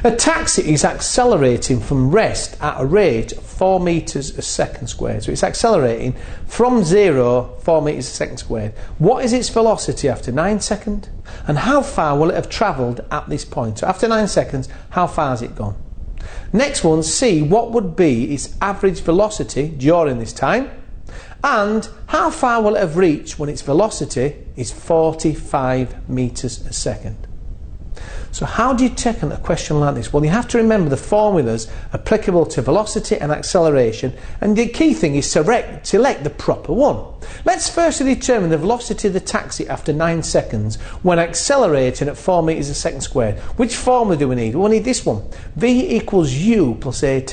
A taxi is accelerating from rest at a rate of 4 metres a second squared. So it's accelerating from 0, 4 metres a second squared. What is its velocity after 9 seconds? And how far will it have travelled at this point? So after 9 seconds, how far has it gone? Next one, see what would be its average velocity during this time. And how far will it have reached when its velocity is 45 metres a second? So how do you take on a question like this? Well, you have to remember the formulas applicable to velocity and acceleration, and the key thing is to select the proper one. Let's firstly determine the velocity of the taxi after 9 seconds when accelerating at 4 metres a second squared. Which formula do we need? Well, we need this one. V equals u plus at.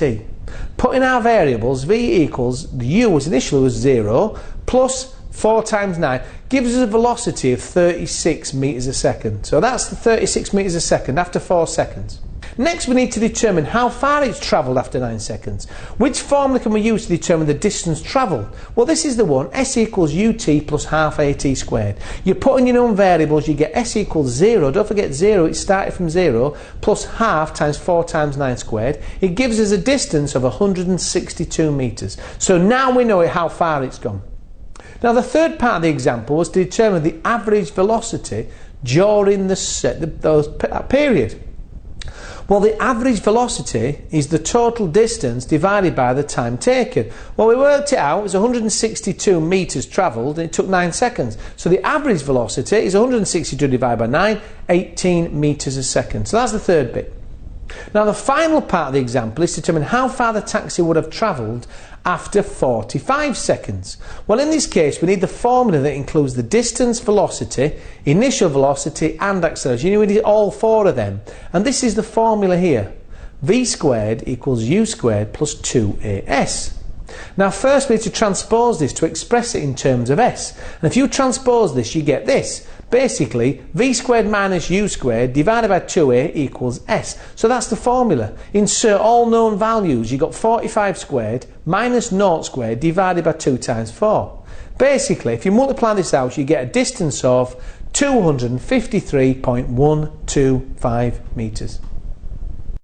Put in our variables, v equals, the u was initially 0, plus 4 times 9 gives us a velocity of 36 metres a second. So that's the 36 metres a second after 4 seconds. Next we need to determine how far it's travelled after 9 seconds. Which formula can we use to determine the distance travelled? Well, this is the one, s equals ut plus half at squared. You put in your known variables, you get s equals 0. Don't forget 0, it started from 0, plus half times 4 times 9 squared. It gives us a distance of 162 metres. So now we know how far it's gone. Now the third part of the example was to determine the average velocity during that period. Well, the average velocity is the total distance divided by the time taken. Well, we worked it out, it was 162 metres travelled and it took 9 seconds. So the average velocity is 162 divided by 9, 18 metres a second. So that's the third bit. Now the final part of the example is to determine how far the taxi would have travelled after 45 seconds. Well, in this case we need the formula that includes the distance, velocity, initial velocity and acceleration. We need all 4 of them, and this is the formula here. V squared equals u squared plus 2as. Now first we need to transpose this to express it in terms of s, and if you transpose this you get this. Basically, v squared minus u squared divided by 2a equals s. So that's the formula. Insert all known values. You got 45 squared minus 0 squared divided by 2 times 4. Basically, if you multiply this out, you get a distance of 253.125 metres.